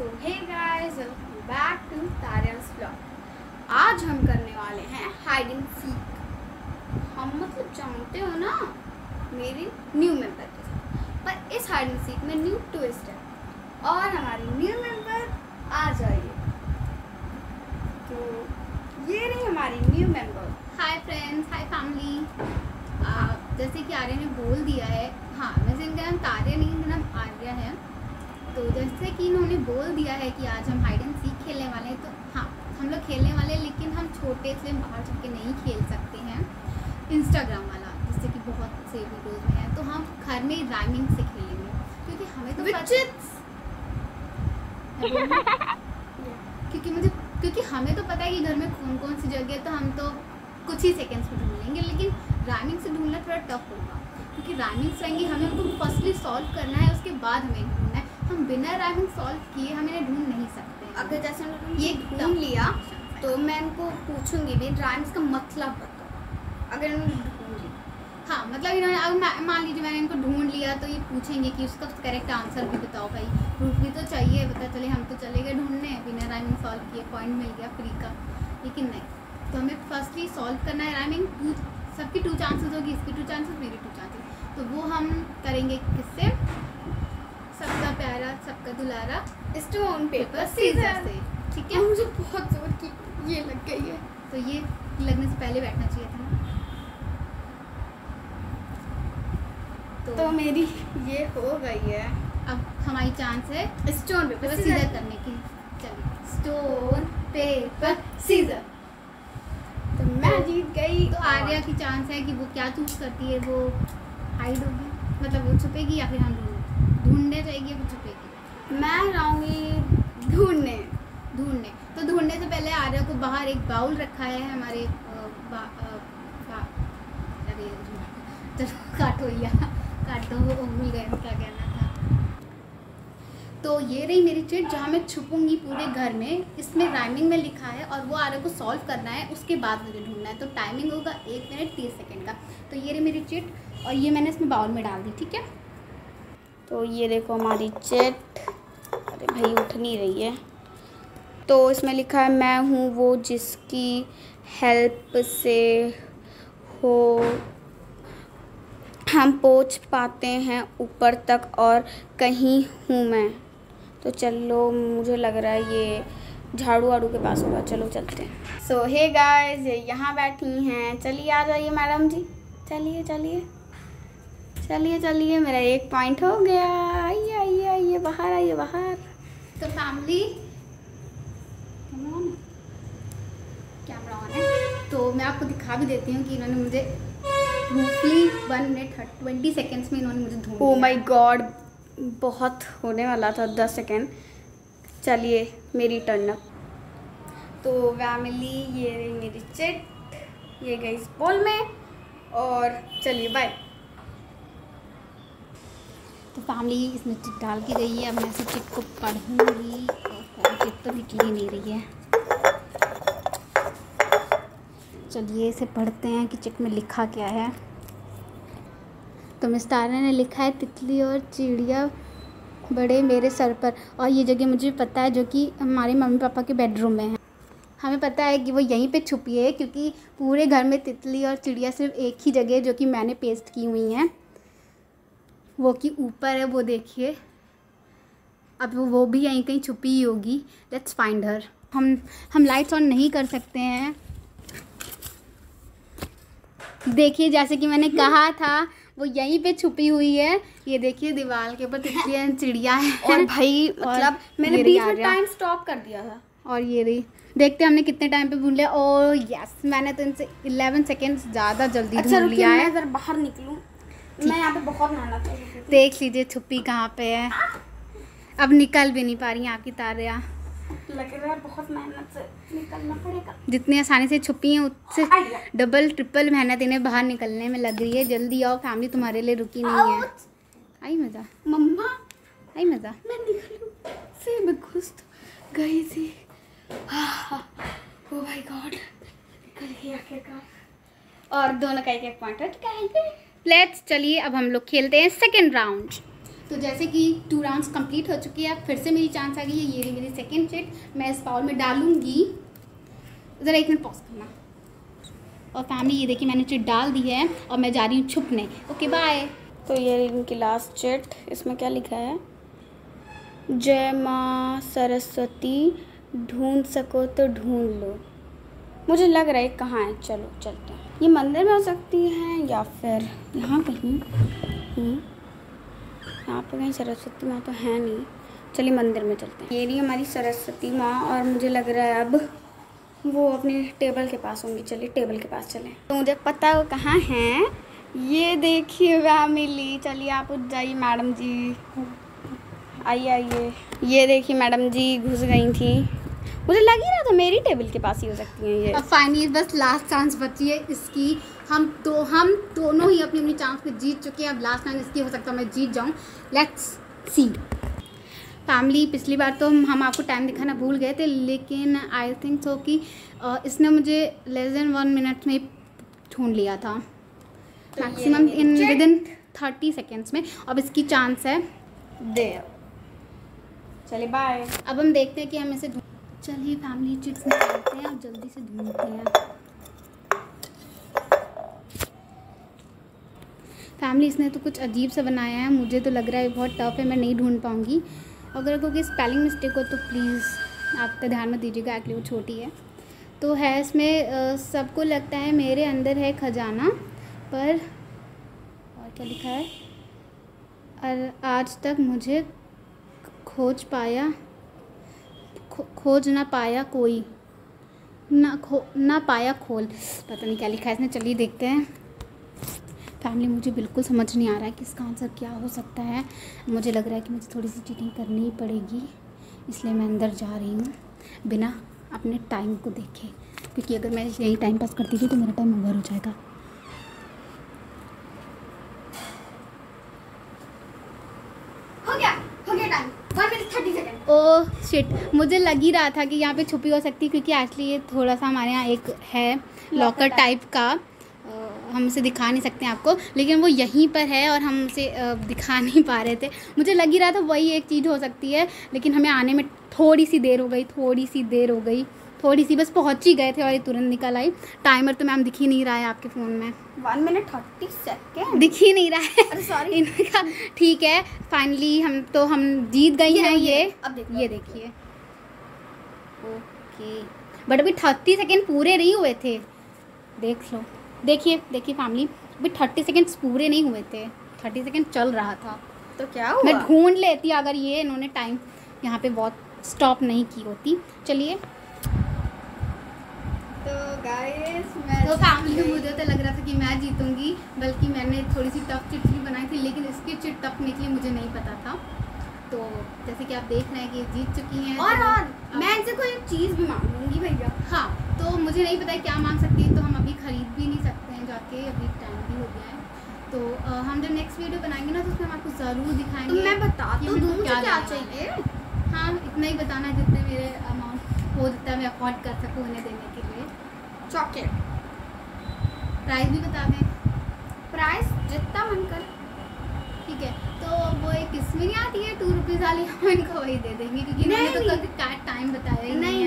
So hey guys, welcome back to Taria's vlog. आज हम करने वाले हैं हाइड एंड सीक। हम जानते हो ना मेरी न्यू मेंबर के साथ, पर इस हाइड एंड सीक में न्यू ट्विस्ट है और हमारी न्यू मेंबर आ जाइए। तो ये रही हमारी न्यू मेंबर। हाय फ्रेंड्स, हाय फैमिली। जैसे कि आर्या ने बोल दिया है, हाँ वैसे इनका नाम तारिया नहीं, इनका नाम आर्या है। तो जैसे कि इन्होंने बोल दिया है कि आज हम हाइड एंड सीक खेलने वाले हैं, तो हाँ हम लोग खेलने वाले हैं, लेकिन हम छोटे से बाहर चल के नहीं खेल सकते हैं इंस्टाग्राम वाला, जिससे कि बहुत से वीडियोज़ में है। तो हम घर में राइमिंग से खेलेंगे, क्योंकि हमें तो क्योंकि हमें तो पता है कि घर में कौन कौन सी जगह है, तो हम तो कुछ ही सेकेंड्स में ढूंढ लेंगे। लेकिन राइमिंग से ढूंढना थोड़ा टफ होगा, क्योंकि राइमिंग्स रहेंगी, हमें उनको फर्स्टली सॉल्व करना है, उसके बाद हमें ढूंढना है। हम बिना राइमिंग सॉल्व किए हम इन्हें ढूंढ नहीं सकते। अगर जैसे ये ढूंढ लिया तो मैं इनको पूछूंगी भी राइम्स का मतलब बताओ। अगर इन्होंने ढूंढ लिया, हाँ मतलब इन्होंने, अब मान लीजिए मैंने इनको ढूंढ लिया, तो ये पूछेंगे कि उसका करेक्ट आंसर भी बताओ भाई। प्रूफ भी तो चाहिए, पता चले हम तो चले गए ढूंढने बिना राइमिंग सॉल्व किए, पॉइंट मिल गया फ्री का। लेकिन नहीं, तो हमें फर्स्टली सॉल्व करना है राइमिंग। सबकी 2 चांसेस होगी, इसकी 2 चांसेस, मेरी 2 चांसेस। तो वो हम करेंगे किससे? सबका प्यारा सबका दुलारा स्टोन पेपर सीजर से। ठीक है, मुझे बहुत जोर की ये लग गई है, तो ये लगने से पहले बैठना चाहिए था ना। तो मेरी ये हो गई है। अब हमारी चांस है स्टोन पेपर सीजर करने की। चलिए, स्टोन पेपर सीजर। तो मैं जीत गई। तो आर्या की चांस है कि वो क्या चूज करती है, वो हाइड होगी, मतलब वो छुपेगी, या फिर हम ढूंढने जाएगी, वो छुपेगी। मैं जाऊंगी ढूंढने। तो ढूंढने से पहले आर्या को बाहर एक बाउल रखा है हमारे अरे चलो काटो भूल गए क्या कहना था। तो ये रही मेरी चिट, जहाँ मैं छुपूंगी पूरे घर में। इसमें राइमिंग में लिखा है और वो आर्या को सॉल्व करना है, उसके बाद मुझे ढूंढना है। तो टाइमिंग होगा 1 मिनट 30 सेकेंड का। तो ये रही मेरी चिट, और ये मैंने इसमें बाउल में डाल दी। ठीक है, तो ये देखो हमारी चिट। अरे भाई उठ नहीं रही है। तो इसमें लिखा है, मैं हूँ वो जिसकी हेल्प से हो हम पहुँच पाते हैं ऊपर तक, और कहीं हूँ मैं। तो चलो, मुझे लग रहा है ये झाड़ू वाड़ू के पास होगा, चलो चलते हैं। सो हे गाइस, ये यहाँ बैठी हैं। चलिए आ जाइए मैडम जी, चलिए चलिए चलिए चलिए। मेरा 1 पॉइंट हो गया। आइए आइए आइए, बाहर आइए बाहर। तो फैमिली कैमरा ऑन है, तो मैं आपको दिखा भी देती हूँ कि इन्होंने मुझे रूफली 1 मिनट 20 सेकेंड्स में इन्होंने मुझे ढूंढ लिया। ओह माय गॉड, बहुत होने वाला था 10 सेकेंड। चलिए मेरी टर्न अप। तो फैमिली, ये रही मेरी चिट, ये गई इस बॉल में, और चलिए बाय। तो फैमिली इसमें चिट डाल के गई है। अब मैं सब चिट को पढ़ूंगी, और चिट तो निकल नहीं रही है। चलिए इसे पढ़ते हैं कि चिट में लिखा क्या है। तो मिस्टर आर्या ने लिखा है, तितली और चिड़िया बड़े मेरे सर पर। और ये जगह मुझे पता है, जो कि हमारे मम्मी पापा के बेडरूम में है। हमें पता है कि वो यहीं पे छुपी है, क्योंकि पूरे घर में तितली और चिड़िया सिर्फ एक ही जगह है, जो कि मैंने पेस्ट की हुई हैं, वो कि ऊपर है, वो देखिए। अब वो भी यहीं कहीं छुपी ही होगी। Let's find her. हम लाइट्स ऑन नहीं कर सकते हैं। देखिए, जैसे कि मैंने कहा था, वो यहीं पे छुपी हुई है। ये देखिए, दीवार के ऊपर तितलियाँ चिड़िया है। और भाई मतलब मैंने बीच में टाइम स्टॉप कर दिया था। और ये रही, देखते हैं हमने कितने टाइम पे ढूंढ लिया। ओह यस, मैंने तो इनसे 11 सेकेंड्स ज़्यादा जल्दी ढूंढ लिया है। मैं जरा बाहर निकलूं, मैं यहाँ पे बहुत मेहनत कर रही हूँ। देख लीजिए छुपी कहाँ पे है। अब निकल भी नहीं पा रही हैं आपकी तारियाँ। लग रहा है बहुत मेहनत से निकलना पड़ेगा। जितनी आसानी से छुपी हैं, उससे डबल ट्रिपल मेहनत इन्हें बाहर निकलने में लग रही है। जल्दी आओ, फैमिली तुम्हारे लिए रुकी नहीं है। आई मज़ा मम्मा, आई मज़ा। मैं निकलूं से मैं घुस गई थी। ओह माय गॉड, निकल गई आखिरकार। और दोनों का 1-1 पॉइंट हो चुका है। लेट्स, चलिए अब हम लोग खेलते हैं सेकेंड राउंड। तो जैसे कि 2 राउंड्स कंप्लीट हो चुकी है, फिर से मेरी चांस आ गई है। ये रही मेरी सेकंड चिट, मैं इस बाउल में डालूंगी। ज़रा 1 मिनट पॉज करना। और फैमिली ये देखिए मैंने चिट डाल दी है और मैं जा रही हूँ छुपने। Okay bye. तो ये रही इनकी लास्ट चिट। इसमें क्या लिखा है? जय माँ सरस्वती, ढूंढ सको तो ढूंढ लो। मुझे लग रहा है कहाँ है, चलो चलते हैं। ये मंदिर में हो सकती है या फिर यहाँ कहीं। यहाँ पे कहीं सरस्वती माँ तो है नहीं। चलिए मंदिर में चलते हैं। ये रही हमारी सरस्वती माँ और मुझे लग रहा है अब वो अपने टेबल के पास होंगी। चलिए टेबल के पास चलें। तो मुझे पता है वो कहाँ हैं। ये देखिए फैमिली, चलिए आप उठ जाइए। मैडम जी आइए आइए। ये देखिए मैडम जी घुस गई थी। मुझे लग ही रहा था मेरी टेबल के पास ही हो सकती हैं ये। अब फाइनली बस लास्ट चांस बची है इसकी। हम दोनों ही अपनी चांस पे जीत चुके हैं। अब लास्ट चांस इसकी, हो सकता है मैं जीत जाऊं। Let's see. फैमिली पिछली बार तो हम आपको टाइम दिखाना भूल गए थे, लेकिन आई थिंक सो कि इसने मुझे लेस देन 1 मिनट में ढूंढ लिया था, मैक्सिमम विदिन 30 सेकेंड्स में। अब इसकी चांस है देर। चलिए बाय। अब हम देखते हैं कि हम इसे चलिए फैमिली चिट्स निकालते हैं और जल्दी से ढूंढते हैं। फैमिली इसने तो कुछ अजीब सा बनाया है, मुझे तो लग रहा है बहुत टफ है, मैं नहीं ढूंढ पाऊँगी। अगर कोई स्पेलिंग मिस्टेक हो तो प्लीज़ आप तो ध्यान में दीजिएगा, एक्चुअली वो छोटी है। तो है इसमें सबको लगता है मेरे अंदर है खजाना, पर और क्या लिखा है? और आज तक मुझे खोज ना पाया कोई, ना पाया खोल। पता नहीं क्या लिखा है इसने, चलिए देखते हैं। फैमिली मुझे बिल्कुल समझ नहीं आ रहा है कि इसका आंसर क्या हो सकता है। मुझे लग रहा है कि मुझे थोड़ी सी चीटिंग करनी ही पड़ेगी, इसलिए मैं अंदर जा रही हूँ बिना अपने टाइम को देखे, क्योंकि अगर मैं यही टाइम पास करती थी तो मेरा टाइम ओवर हो जाएगा। हो गया time, 1 minute 30 second. Oh shit, मुझे लग ही रहा था कि यहाँ पे छुपी हो सकती है, क्योंकि एक्चुअली ये थोड़ा सा हमारे यहाँ एक है लॉकर टाइप का। हम उसे दिखा नहीं सकते आपको, लेकिन वो यहीं पर है और हम उसे दिखा नहीं पा रहे थे। मुझे लग ही रहा था वही एक चीज़ हो सकती है, लेकिन हमें आने में थोड़ी सी देर हो गई, थोड़ी सी बस पहुँच ही गए थे और ये तुरंत निकल आई। टाइमर तो मैम दिख ही नहीं रहा है आपके फ़ोन में। 1 मिनट 30 सेकंड दिख ही नहीं रहा है। अरे सॉरी इनका ठीक है। फाइनली हम जीत गई हैं। ये अब ये देखिए। ओके, बट अभी 30 सेकेंड पूरे नहीं हुए थे, देख लो। देखिए फैमिली, अभी 30 सेकेंड्स पूरे नहीं हुए थे, 30 सेकेंड चल रहा था। तो क्या हुआ? मैं ढूंढ लेती अगर ये इन्होंने टाइम यहाँ पे बहुत स्टॉप नहीं की होती। चलिए तो गाइस तो फैमिली मुझे तो लग रहा था कि मैं जीतूंगी, बल्कि मैंने थोड़ी सी टफ चिट भी बनाई थी, लेकिन इसकी चिट टफ निकली मुझे नहीं पता था। तो जैसे कि आप देख रहे हैं कि जीत चुकी हैं। और तो मैं इनसे कोई चीज़ भी मांगूंगी भैया। हाँ, तो मुझे नहीं पता है क्या मांग सकती है, तो हम अभी खरीद भी नहीं सकते हैं जाके, अभी टाइम भी हो गया है। तो हम जब नेक्स्ट वीडियो बनाएंगे ना तो उसमें हम आपको ज़रूर दिखाएंगे। तो मैं बता तो दूँ क्या क्या चाहिए। हाँ, इतना ही बताना जितने मेरे अमाउंट हो, जितना मैं अफोर्ड कर सकूँ उन्हें देने के लिए। चॉकलेट प्राइस भी बता दें। प्राइस जितना मन कर। ठीक है, तो वो एक इसमें नहीं आती है 2 रुपीज़ वाली, हम इनको वही दे देंगे, क्योंकि इन्होंने तो कभी टाइम बताया ही नहीं।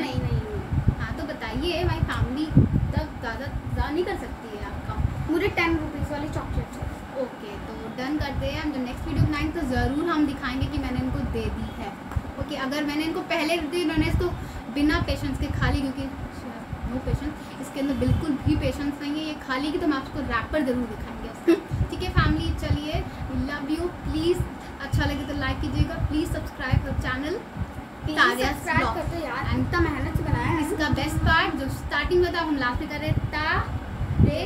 हाँ तो बताइए, हमारी फैमिली तब ज़्यादा नहीं कर सकती है आपका। मुझे 10 रुपीज़ वाली चॉकलेट चाहिए। ओके, तो डन करते हैं। हम जब नेक्स्ट वीडियो बनाएंगे तो ज़रूर हम दिखाएंगे कि मैंने इनको दे दी है। ओके, अगर मैंने इनको पहले दी, इन्होंने इसको बिना पेशेंस के खा ली, क्योंकि नो पेशेंस, इसके अंदर बिल्कुल भी पेशेंस नहीं है, ये खा ली कि तो हम आपको रैपर ज़रूर दिखाएंगे उसका। ठीक है फैमिली, चलिए लव यू। प्लीज़ अच्छा लगे तो लाइक कीजिएगा, प्लीज़ सब्सक्राइब कर चैनल सब्सक्राइब कर दो यार, इतना मेहनत से बनाया है। इसका बेस्ट पार्ट जो स्टार्टिंग में था हम लास्ट में कर रहे थे